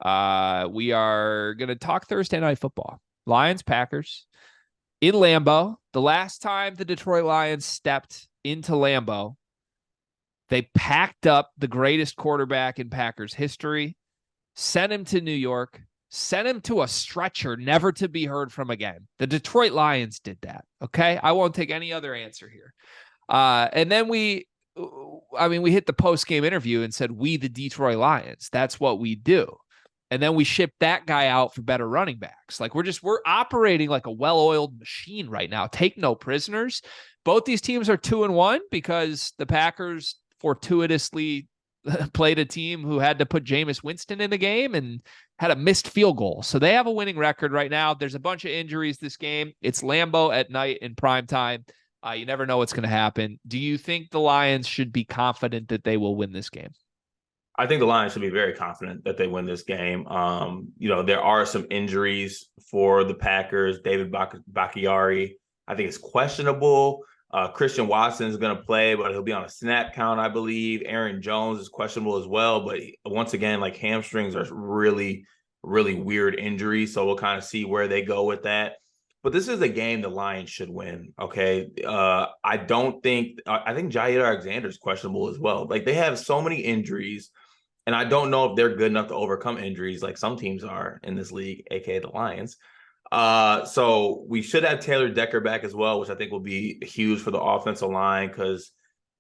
We are going to talk Thursday Night Football. Lions, Packers in Lambeau. The last time the Detroit Lions stepped into Lambeau, they packed up the greatest quarterback in Packers history, sent him to New York, sent him to a stretcher, never to be heard from again. The Detroit Lions did that. Okay. I won't take any other answer here. And then we hit the post-game interview and said, we, the Detroit Lions, that's what we do. And then we shipped that guy out for better running backs. Like we're operating like a well-oiled machine right now. Take no prisoners. Both these teams are 2-1 because the Packers fortuitously played a team who had to put Jameis Winston in the game and had a missed field goal. So they have a winning record right now. There's a bunch of injuries this game. It's Lambeau at night in prime time. You never know what's going to happen. Do you think the Lions should be confident that they will win this game? I think the Lions should be very confident that they win this game. There are some injuries for the Packers. David Bakhtiari, I think, is questionable. Christian Watson is going to play, but he'll be on a snap count, I believe. Aaron Jones is questionable as well. But once again, like hamstrings are really, really weird injuries. So we'll kind of see where they go with that. But this is a game the Lions should win, okay? I think Jair Alexander is questionable as well. Like, they have so many injuries, and I don't know if they're good enough to overcome injuries like some teams are in this league, aka the Lions. So we should have Taylor Decker back as well, which I think will be huge for the offensive line because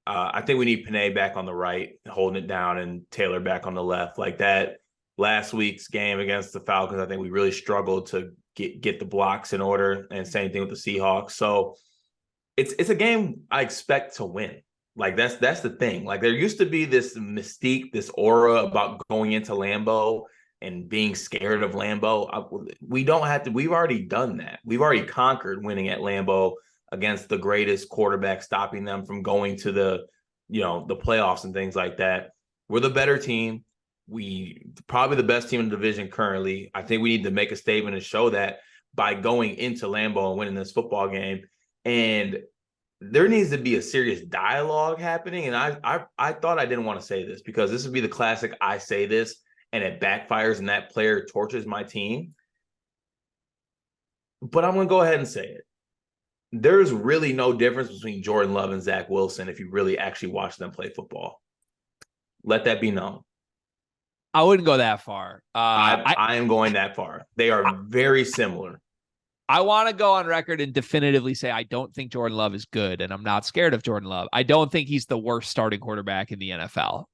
I think we need Panay back on the right, holding it down, and Taylor back on the left. Like that last week's game against the Falcons, I think we really struggled to get the blocks in order, and same thing with the Seahawks. So it's a game I expect to win. Like that's the thing. Like there used to be this mystique, this aura about going into Lambeau and being scared of Lambeau. We don't have to. We've already done that. We've already conquered winning at Lambeau against the greatest quarterback, stopping them from going to the playoffs and things like that. We're the better team. We probably the best team in the division currently. I think we need to make a statement and show that by going into Lambeau and winning this football game. And there needs to be a serious dialogue happening. And I thought I didn't want to say this because this would be the classic I say this and it backfires and that player torches my team. But I'm going to go ahead and say it. There's really no difference between Jordan Love and Zach Wilson if you really actually watch them play football. Let that be known. I wouldn't go that far. I am going that far. They are very similar. I want to go on record and definitively say I don't think Jordan Love is good, and I'm not scared of Jordan Love. I don't think he's the worst starting quarterback in the NFL,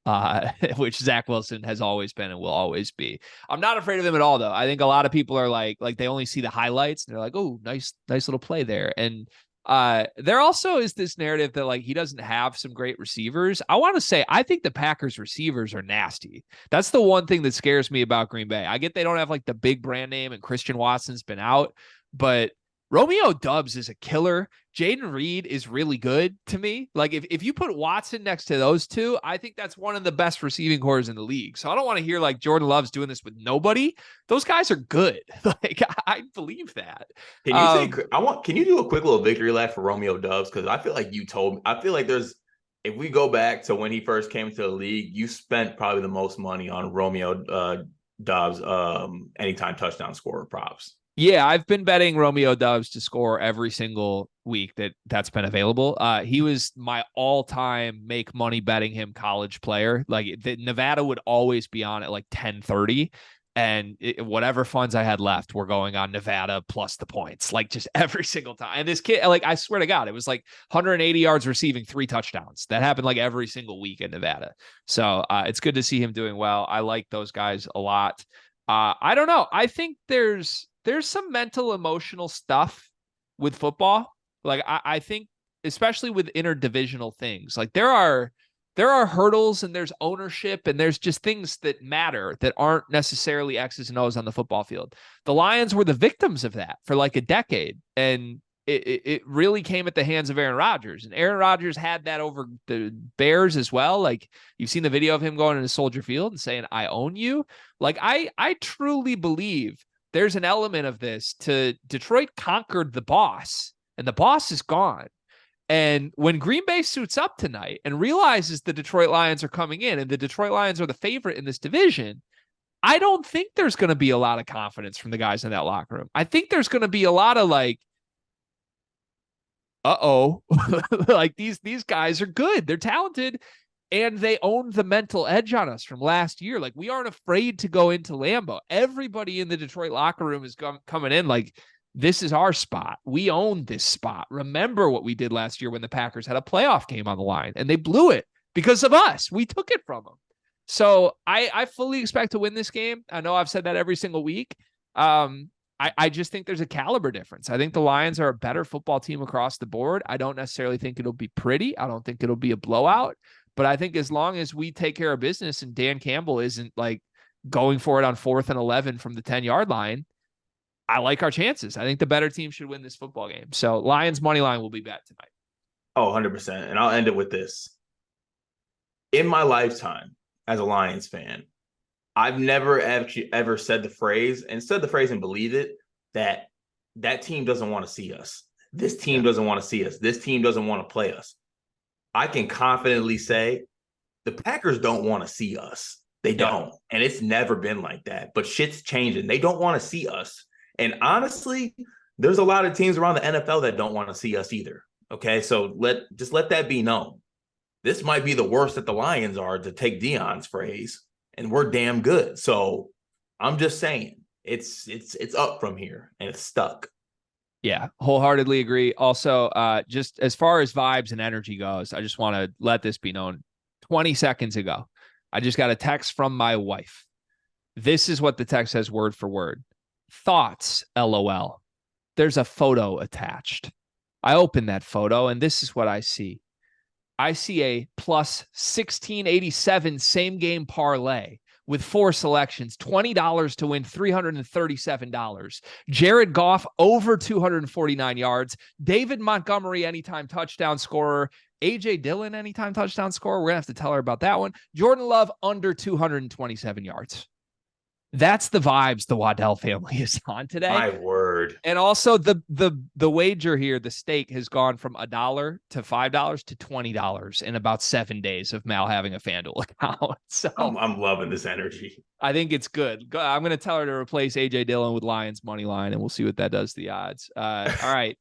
which Zach Wilson has always been and will always be. I'm not afraid of him at all, though. I think a lot of people are like they only see the highlights, and they're like, oh, nice little play there. And there also is this narrative that like he doesn't have some great receivers. I want to say I think the Packers receivers are nasty. That's the one thing that scares me about Green Bay. I get they don't have like the big brand name and Christian Watson's been out, but Romeo Doubs is a killer. Jaden Reed is really good to me. Like if you put Watson next to those two, I think that's one of the best receiving cores in the league. So I don't want to hear like Jordan Love's doing this with nobody. Those guys are good. Like I believe that. Can you do a quick little victory lap for Romeo Doubs? Because I feel like you told me. I feel like if we go back to when he first came to the league, you spent probably the most money on Romeo Doubs anytime touchdown scorer props. Yeah, I've been betting Romeo Doubs to score every single week that's been available. He was my all-time make money betting him college player. Like Nevada would always be on at like 10:30, and whatever funds I had left were going on Nevada plus the points, like just every single time. And this kid, like I swear to God, it was like 180 yards receiving, 3 touchdowns. That happened like every single week in Nevada. So it's good to see him doing well. I like those guys a lot. I don't know. I think there's some mental, emotional stuff with football. Like I think, especially with interdivisional things, like there are hurdles and there's ownership and there's just things that matter that aren't necessarily X's and O's on the football field. The Lions were the victims of that for like a decade. And it really came at the hands of Aaron Rodgers. And Aaron Rodgers had that over the Bears as well. Like you've seen the video of him going into Soldier Field and saying, I own you. Like I truly believe there's an element of this to Detroit conquered the boss and the boss is gone. And when Green Bay suits up tonight and realizes the Detroit Lions are coming in and the Detroit Lions are the favorite in this division, I don't think there's going to be a lot of confidence from the guys in that locker room. I think there's going to be a lot of like, uh-oh, like these guys are good. They're talented and they own the mental edge on us from last year. Like we aren't afraid to go into Lambeau. Everybody in the Detroit locker room is coming in like, this is our spot. We own this spot. Remember what we did last year when the Packers had a playoff game on the line and they blew it because of us. We took it from them. So I fully expect to win this game. I know I've said that every single week. I just think there's a caliber difference. I think the Lions are a better football team across the board. I don't necessarily think it'll be pretty. I don't think it'll be a blowout. But I think as long as we take care of business and Dan Campbell isn't like going for it on 4th and 11 from the 10-yard line, I like our chances. I think the better team should win this football game. So Lions money line will be bet tonight. Oh, 100%. And I'll end it with this. In my lifetime as a Lions fan, I've never actually ever said the phrase and believe it, that team doesn't want to see us. This team doesn't want to see us. This team doesn't want to play us. I can confidently say the Packers don't want to see us. They don't. And it's never been like that. But shit's changing. They don't want to see us. And honestly, there's a lot of teams around the NFL that don't want to see us either. Okay, so let that be known. This might be the worst that the Lions are, to take Dion's phrase, and we're damn good. So I'm just saying it's up from here and it's stuck. Yeah, wholeheartedly agree. Also, just as far as vibes and energy goes, I just want to let this be known. 20 seconds ago, I just got a text from my wife. This is what the text says word for word. Thoughts, LOL. There's a photo attached. I open that photo and this is what I see. I see a plus 1687 same game parlay with 4 selections, $20 to win $337. Jared Goff over 249 yards. David Montgomery, anytime touchdown scorer. AJ Dillon, anytime touchdown scorer. We're going to have to tell her about that one. Jordan Love under 227 yards. That's the vibes the Waddell family is on today. My word. And also the wager here, the stake has gone from $1 to $5 to $20 in about 7 days of Mal having a FanDuel account. So I'm loving this energy. I think it's good. I'm going to tell her to replace AJ Dillon with Lions money line, and we'll see what that does to the odds. All right.